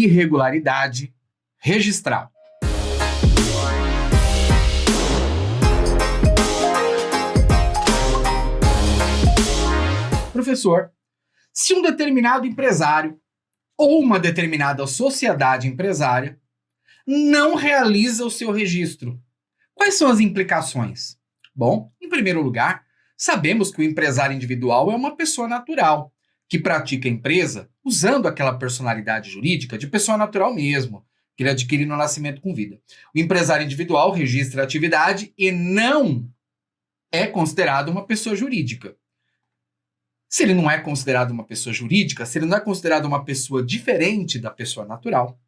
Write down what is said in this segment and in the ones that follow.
irregularidade registral. Professor, se um determinado empresário ou uma determinada sociedade empresária não realiza o seu registro, quais são as implicações? Bom, em primeiro lugar, sabemos que o empresário individual é uma pessoa natural, que pratica a empresa usando aquela personalidade jurídica de pessoa natural mesmo, que ele adquire no nascimento com vida. O empresário individual registra a atividade e não é considerado uma pessoa jurídica. Se ele não é considerado uma pessoa jurídica, se ele não é considerado uma pessoa diferente da pessoa natural,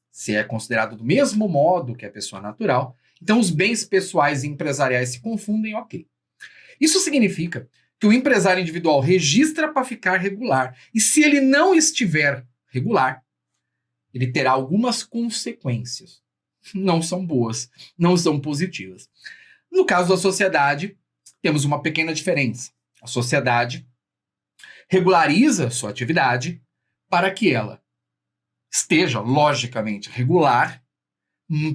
se é considerado do mesmo modo que a pessoa natural, então os bens pessoais e empresariais se confundem, ok. Isso significa que o empresário individual registra para ficar regular. E se ele não estiver regular, ele terá algumas consequências. Não são boas, não são positivas. No caso da sociedade, temos uma pequena diferença. A sociedade regulariza sua atividade para que ela esteja, logicamente, regular,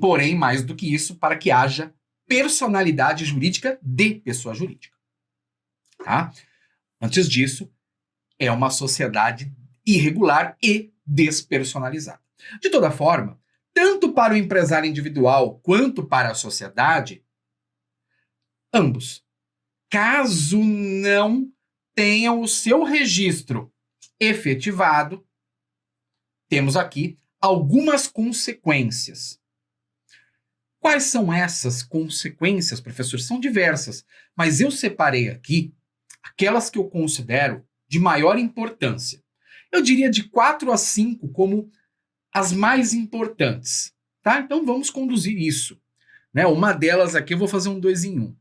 porém, mais do que isso, para que haja personalidade jurídica de pessoa jurídica. Tá? Antes disso, é uma sociedade irregular e despersonalizada. De toda forma, tanto para o empresário individual quanto para a sociedade, ambos, caso não tenham o seu registro efetivado, temos aqui algumas consequências. Quais são essas consequências, professor? São diversas, mas eu separei aqui aquelas que eu considero de maior importância. Eu diria de 4 a 5 como as mais importantes. Tá? Então vamos conduzir isso. Né? Uma delas aqui eu vou fazer um 2 em 1.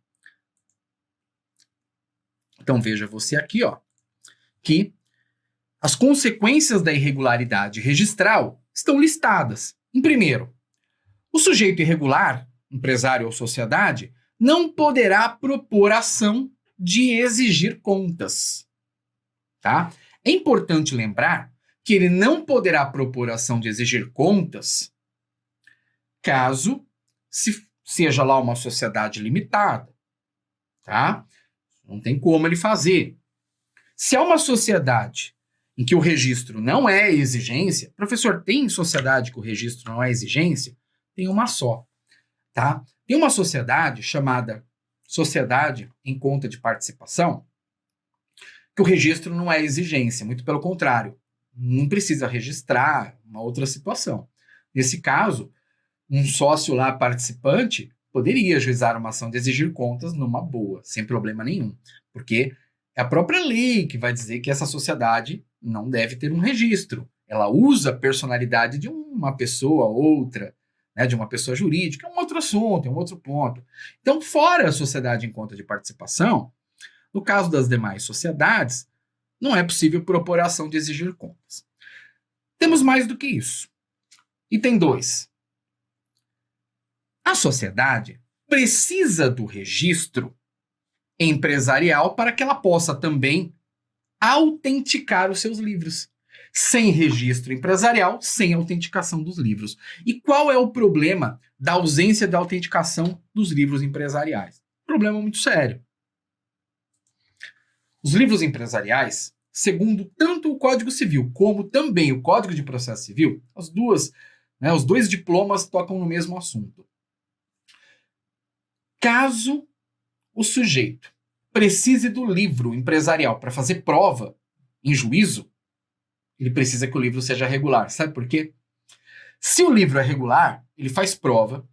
Então veja você aqui, ó, que as consequências da irregularidade registral estão listadas. Em primeiro, o sujeito irregular, empresário ou sociedade, não poderá propor ação de exigir contas. Tá? É importante lembrar que ele não poderá propor ação de exigir contas caso seja lá uma sociedade limitada. Tá? Não tem como ele fazer. Se é uma sociedade em que o registro não é exigência, professor, tem sociedade que o registro não é exigência? Tem uma só. Tá? Tem uma sociedade chamada Sociedade em Conta de Participação, que o registro não é exigência, muito pelo contrário, não precisa registrar uma outra situação. Nesse caso, um sócio lá participante poderia ajuizar uma ação de exigir contas numa boa, sem problema nenhum, porque é a própria lei que vai dizer que essa sociedade não deve ter um registro. Ela usa a personalidade de uma pessoa, outra, né, de uma pessoa jurídica, é um outro assunto, é um outro ponto. Então, fora a sociedade em conta de participação, no caso das demais sociedades, não é possível propor ação de exigir contas. Temos mais do que isso. Item 2. A sociedade precisa do registro empresarial para que ela possa também autenticar os seus livros. Sem registro empresarial, sem autenticação dos livros. E qual é o problema da ausência da autenticação dos livros empresariais? Problema muito sério. Os livros empresariais, segundo tanto o Código Civil como também o Código de Processo Civil, os dois diplomas tocam no mesmo assunto. Caso o sujeito precise do livro empresarial para fazer prova em juízo, ele precisa que o livro seja regular. Sabe por quê? Se o livro é regular, ele faz prova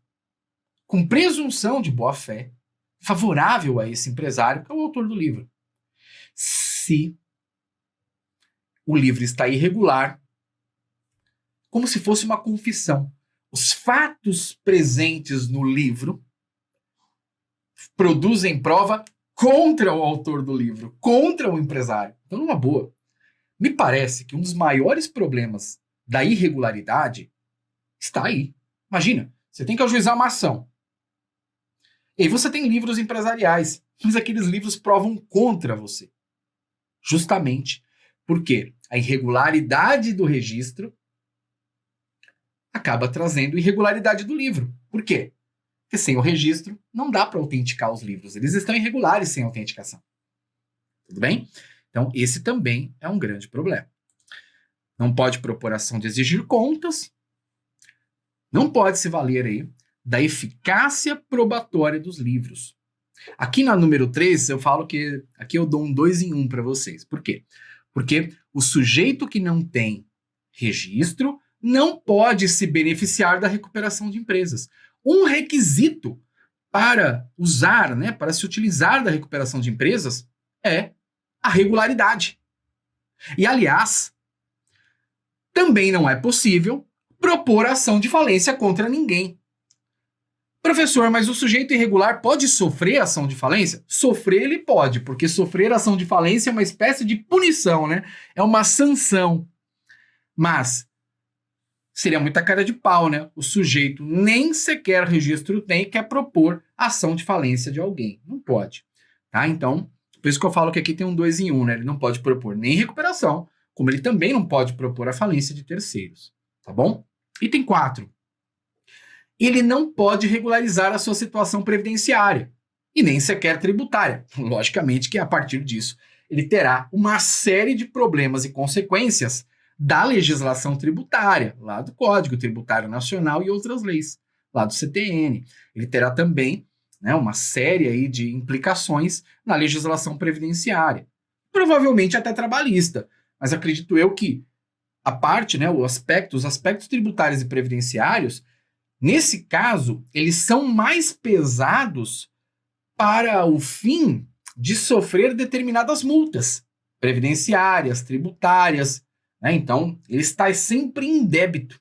com presunção de boa-fé, favorável a esse empresário, que é o autor do livro. Se o livro está irregular, como se fosse uma confissão, os fatos presentes no livro produzem prova contra o autor do livro, contra o empresário. Então, numa boa, me parece que um dos maiores problemas da irregularidade está aí. Imagina, você tem que ajuizar uma ação. E aí você tem livros empresariais, mas aqueles livros provam contra você. Justamente porque a irregularidade do registro acaba trazendo irregularidade do livro. Por quê? Porque sem o registro não dá para autenticar os livros. Eles estão irregulares sem autenticação. Tudo bem? Então, esse também é um grande problema. Não pode propor ação de exigir contas. Não pode se valer aí da eficácia probatória dos livros. Aqui na número 3, eu falo que aqui eu dou um 2 em 1 para vocês. Por quê? Porque o sujeito que não tem registro não pode se beneficiar da recuperação de empresas. Um requisito para usar, né, para se utilizar da recuperação de empresas é a regularidade. E, aliás, também não é possível propor ação de falência contra ninguém. Professor, mas o sujeito irregular pode sofrer ação de falência? Sofrer ele pode, porque sofrer ação de falência é uma espécie de punição, né? É uma sanção. Mas seria muita cara de pau, né? O sujeito nem sequer registro tem e quer propor ação de falência de alguém. Não pode. Tá? Então, por isso que eu falo que aqui tem um 2 em 1, né? Ele não pode propor nem recuperação, como ele também não pode propor a falência de terceiros. Tá bom? Item 4. Ele não pode regularizar a sua situação previdenciária e nem sequer tributária. Logicamente que a partir disso ele terá uma série de problemas e consequências da legislação tributária, lá do Código Tributário Nacional e outras leis, lá do CTN. Ele terá também, né, uma série aí de implicações na legislação previdenciária, provavelmente até trabalhista, mas acredito eu que a parte, né, os aspectos tributários e previdenciários, nesse caso, eles são mais pesados para o fim de sofrer determinadas multas previdenciárias, tributárias, né? Então, ele está sempre em débito.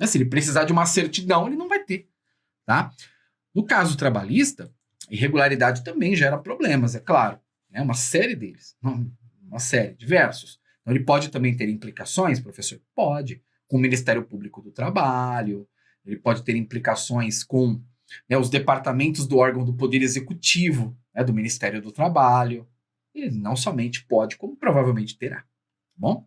Né? Se ele precisar de uma certidão, ele não vai ter. Tá? No caso trabalhista, a irregularidade também gera problemas, é claro. Né? Uma série deles. Uma série, diversos. Então, ele pode também ter implicações, professor? Pode. Com o Ministério Público do Trabalho, ele pode ter implicações com, né, os departamentos do órgão do Poder Executivo, né, do Ministério do Trabalho. Ele não somente pode, como provavelmente terá. Tá bom?